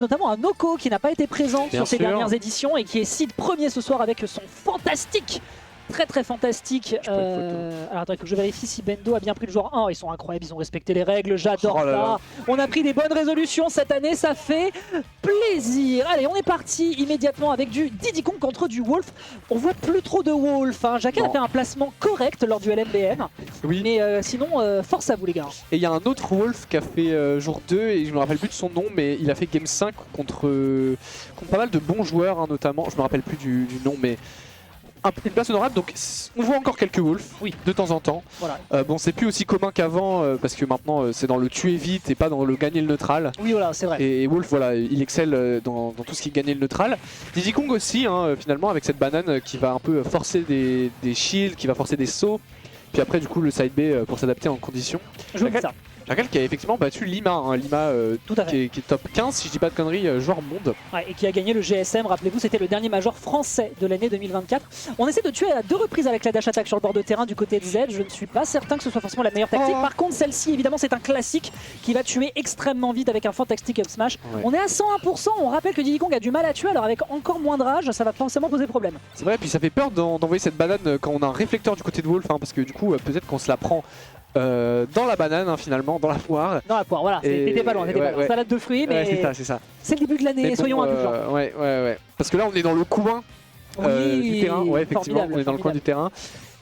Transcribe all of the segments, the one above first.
Notamment un Noko qui n'a pas été présent Bien sur ces sûr. dernières éditions et qui est seed premier ce soir avec son fantastique, très fantastique. Alors attends, il faut que je vérifie si Bendo a bien pris le joueur 1. Ils sont incroyables, ils ont respecté les règles, j'adore Oh là ça. là. On a pris des bonnes résolutions cette année, ça fait plaisir. Allez, on est parti immédiatement avec du Diddy Kong contre du Wolf. On voit plus trop de Wolf. Hein. Jacques a fait un placement correct lors du LMBM. Oui. Mais sinon, force à vous les gars. Et il y a un autre Wolf qui a fait jour 2 et je me rappelle plus de son nom, mais il a fait Game 5 contre pas mal de bons joueurs, hein, notamment. Je me rappelle plus du nom, mais une place honorable. Donc on voit encore quelques Wolf, oui, de temps en temps. Voilà. Bon, c'est plus aussi commun qu'avant parce que maintenant c'est dans le tuer vite et pas dans le gagner le neutral. Oui, voilà, c'est vrai. Et Wolf, voilà, il excelle dans tout ce qui est gagner le neutral. Diddy Kong aussi, hein, finalement, avec cette banane qui va un peu forcer des shields, qui va forcer des sauts. Puis après, du coup, le side B pour s'adapter en condition. Je vous dis ça. Jackal qui a effectivement battu Lima, hein, Lima qui est top 15, si je dis pas de conneries, joueur monde. Ouais, et qui a gagné le GSM, rappelez-vous, c'était le dernier major français de l'année 2024. On essaie de tuer à 2 reprises avec la dash attack sur le bord de terrain du côté de Z. Je ne suis pas certain que ce soit forcément la meilleure tactique. Par contre, celle-ci, évidemment, c'est un classique qui va tuer extrêmement vite avec un fantastic up smash. Ouais. On est à 101%, on rappelle que Diddy Kong a du mal à tuer, alors avec encore moins de rage, ça va forcément poser problème. C'est vrai, puis ça fait peur d'envoyer cette banane quand on a un réflecteur du côté de Wolf, hein, parce que du coup, peut-être qu'on se la prend dans la banane, hein, finalement, dans la poire. Dans la poire, voilà, t'étais pas loin, ouais. Salade de fruits, mais c'est ça. C'est le début de l'année, soyons indulgents. Ouais. Parce que là, on est dans le coin du terrain, ouais, effectivement, on est dans le coin du terrain.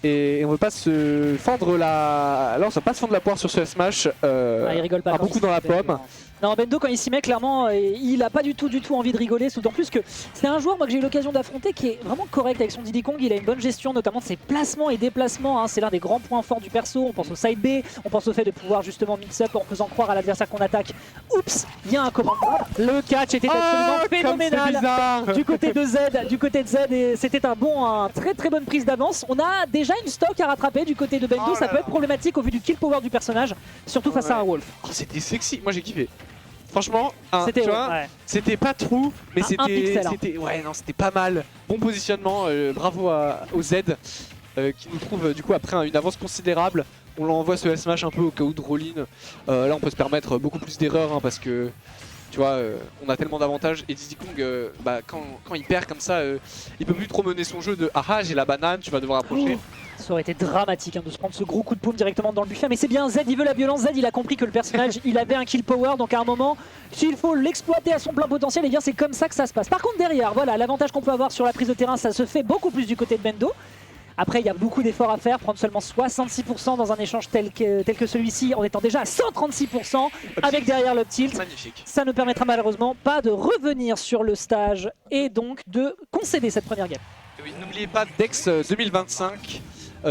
Et on veut pas se fendre la... Là, on va pas se fendre la poire sur ce smash. Il rigole pas. Beaucoup dans la pomme. Non, Bendo, quand il s'y met, clairement, il a pas du tout envie de rigoler. D'autant plus que c'est un joueur moi, que j'ai eu l'occasion d'affronter qui est vraiment correct avec son Diddy Kong. Il a une bonne gestion, notamment de ses placements et déplacements. Hein. C'est l'un des grands points forts du perso. On pense au side B, on pense au fait de pouvoir justement mix-up en faisant croire à l'adversaire qu'on attaque. Oups, il y a un commandement. Le catch était absolument phénoménal du côté de Z. Et c'était une très bonne prise d'avance. On a déjà une stock à rattraper du côté de Bendo. Ça peut être problématique au vu du kill power du personnage, surtout face à un Wolf. Oh, c'était sexy, moi j'ai kiffé. Franchement, c'était pas true, mais c'était pas mal. Bon positionnement, bravo au Z qui nous trouve du coup après une avance considérable. On l'envoie ce S-Smash un peu au cas où de roll-in. Là on peut se permettre beaucoup plus d'erreurs hein, parce que tu vois, on a tellement d'avantages et Diddy Kong, quand il perd comme ça, il peut plus trop mener son jeu de ah j'ai la banane, tu vas devoir approcher. Ça aurait été dramatique hein, de se prendre ce gros coup de paume directement dans le buffet, mais c'est bien, Z il veut la violence, Z il a compris que le personnage il avait un kill power, donc à un moment s'il faut l'exploiter à son plein potentiel, et bien c'est comme ça que ça se passe. Par contre derrière, voilà, l'avantage qu'on peut avoir sur la prise de terrain, ça se fait beaucoup plus du côté de Bendo. Après il y a beaucoup d'efforts à faire, prendre seulement 66% dans un échange tel que celui-ci en étant déjà à 136% avec derrière le tilt. Magnifique. Ça ne permettra malheureusement pas de revenir sur le stage et donc de concéder cette première game. Oui, n'oubliez pas Dex 2025.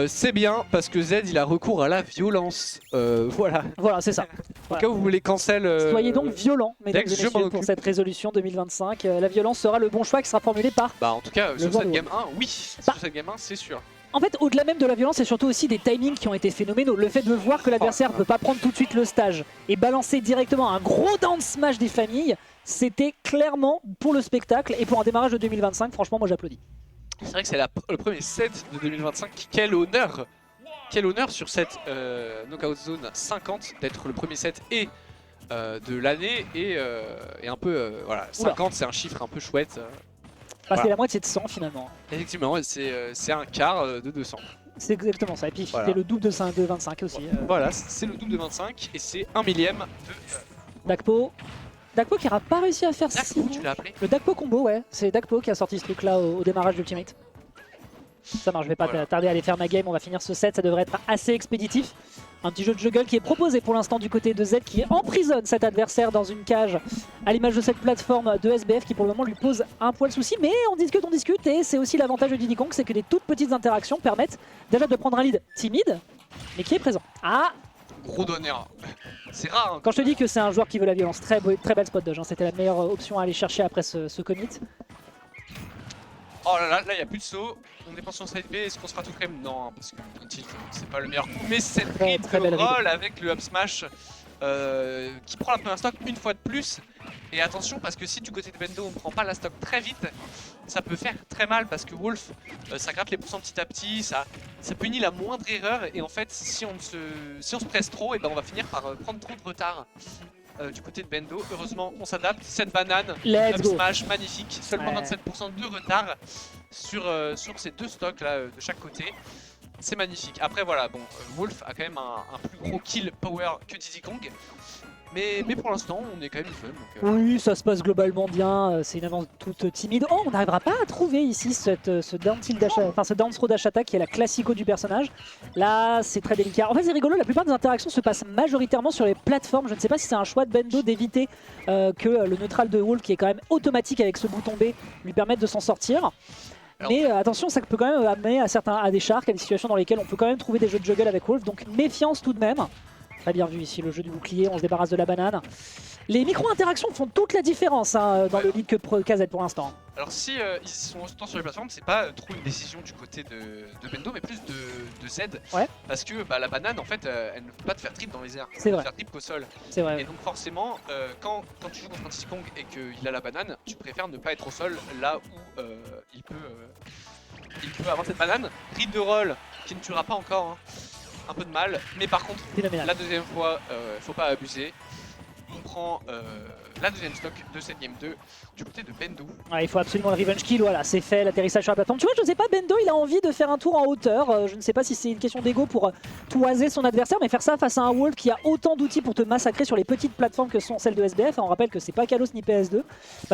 C'est bien parce que Z il a recours à la violence. Voilà. Voilà, c'est ça. Au cas où vous voulez cancel. Soyez donc violents, mesdames et messieurs, pour cette résolution 2025. La violence sera le bon choix qui sera formulé par. Bah, en tout cas, sur cette game 1, oui. Sur cette game 1, c'est sûr. En fait, au-delà même de la violence, c'est surtout aussi des timings qui ont été phénoménaux. Le fait de voir que l'adversaire ne peut pas prendre tout de suite le stage et balancer directement un gros down smash des familles, c'était clairement pour le spectacle et pour un démarrage de 2025. Franchement, moi j'applaudis. C'est vrai que c'est le premier set de 2025. Quel honneur! Quel honneur sur cette Knockout Zone 50 d'être le premier set et de l'année et un peu voilà, 50 c'est un chiffre un peu chouette. Voilà. C'est la moitié de 100 finalement. Effectivement, c'est un quart de 200. C'est exactement ça. Et puis c'était le double de 25 aussi. Voilà, c'est le double de 25 et c'est 1 millième de Dakpo. Dakpo qui n'aura pas réussi à faire ça. Tu l'as appelé? Le Dakpo combo, ouais. C'est Dakpo qui a sorti ce truc là au démarrage d'Ultimate. Ça marche, je vais pas tarder à aller faire ma game, on va finir ce set, ça devrait être assez expéditif. Un petit jeu de juggle qui est proposé pour l'instant du côté de Z qui emprisonne cet adversaire dans une cage à l'image de cette plateforme de SBF qui pour le moment lui pose un poil souci, mais on discute et c'est aussi l'avantage de Diddy Kong, c'est que des toutes petites interactions permettent déjà de prendre un lead timide mais qui est présent. Ah, gros donneur, c'est rare hein. Quand je te dis que c'est un joueur qui veut la violence, très belle spot dodge, hein. C'était la meilleure option à aller chercher après ce commit. Oh là, il n'y a plus de saut. On dépense son side B, est-ce qu'on se fera tout crème? Non, parce que c'est pas le meilleur coup. Mais cette triple roll avec le up smash qui prend la première stock une fois de plus. Et attention, parce que si du côté de Bendo on prend pas la stock très vite, ça peut faire très mal parce que Wolf, ça gratte les pourcents petit à petit, ça punit la moindre erreur. Et en fait, si on se presse trop, et ben on va finir par prendre trop de retard. du côté de Bendo. Heureusement, on s'adapte. Cette banane, Let's go. smash, magnifique. Seulement 27% de retard sur ces deux stocks là de chaque côté. C'est magnifique. Après voilà, bon, Wolf a quand même un plus gros kill power que Diddy Kong. Mais pour l'instant, on est quand même fun. Donc, oui, ça se passe globalement bien. C'est une avance toute timide. Oh, on n'arrivera pas à trouver ici ce down tilt dash, enfin ce down throw dash attack qui est la classico du personnage. Là, c'est très délicat. En fait, c'est rigolo. La plupart des interactions se passent majoritairement sur les plateformes. Je ne sais pas si c'est un choix de Bendo d'éviter que le neutral de Wolf, qui est quand même automatique avec ce bouton B, lui permette de s'en sortir. Mais attention, ça peut quand même amener à des sharks, à des situations dans lesquelles on peut quand même trouver des jeux de juggle avec Wolf. Donc méfiance tout de même. Très bien vu ici le jeu du bouclier, on se débarrasse de la banane. Les micro-interactions font toute la différence dans le lead que KZ pour l'instant. Alors si ils sont autant sur les plateformes, c'est pas trop une décision du côté de Bendo, mais plus de Z. Parce que la banane, en fait, elle ne peut pas te faire trip dans les airs. Elle ne peut faire trip qu'au sol. C'est vrai. Et donc forcément, quand tu joues contre un Diddy Kong et qu'il a la banane, tu préfères ne pas être au sol là où il peut avoir cette banane. Read de roll qui ne tuera pas encore. Un peu de mal, mais par contre, la deuxième fois, faut pas abuser. On prend la deuxième stock de cette game 2 du côté de Bendo. Il faut absolument le revenge kill, voilà, c'est fait, l'atterrissage sur la plateforme. Tu vois, je sais pas, Bendo il a envie de faire un tour en hauteur. Je ne sais pas si c'est une question d'ego pour toiser son adversaire, mais faire ça face à un Wolf qui a autant d'outils pour te massacrer sur les petites plateformes que sont celles de SBF. On rappelle que c'est pas Kalos ni PS2.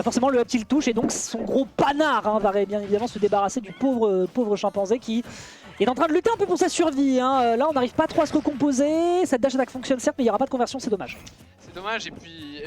Forcément, le up tilt touche et donc son gros panard va bien évidemment se débarrasser du pauvre chimpanzé qui est en train de lutter un peu pour sa survie. Là, on n'arrive pas trop à se recomposer. Cette dash attack fonctionne certes, mais il n'y aura pas de conversion, c'est dommage. C'est dommage, et puis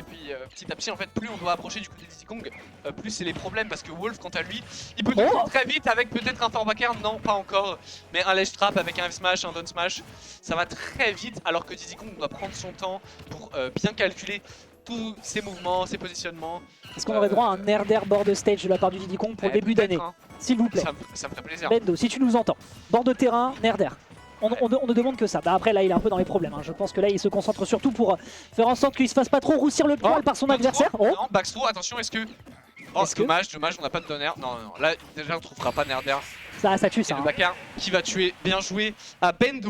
petit à petit, en fait, plus on doit approcher du côté de Diddy Kong, plus c'est les problèmes, parce que Wolf, quant à lui, il peut très vite avec peut-être un forward back, non, pas encore, mais un ledge trap avec un F smash, un down smash, ça va très vite, alors que Diddy Kong doit prendre son temps pour bien calculer tous ses mouvements, ses positionnements. Est-ce qu'on aurait droit à un air d'air bord de stage de la part du Diddy Kong pour début d'année, s'il vous plaît? Ça me ferait plaisir. Bendo, si tu nous entends, bord de terrain, air d'air. On ne demande que ça. Après là il est un peu dans les problèmes. Je pense que là il se concentre surtout pour faire en sorte qu'il se fasse pas trop roussir le poil par son adversaire. Non, backthrow, attention, est-ce que... Oh, dommage, on n'a pas de donner. Non, là déjà on trouvera pas Nerder. Ça tue ça. Le backer qui va tuer, bien joué à Bendo.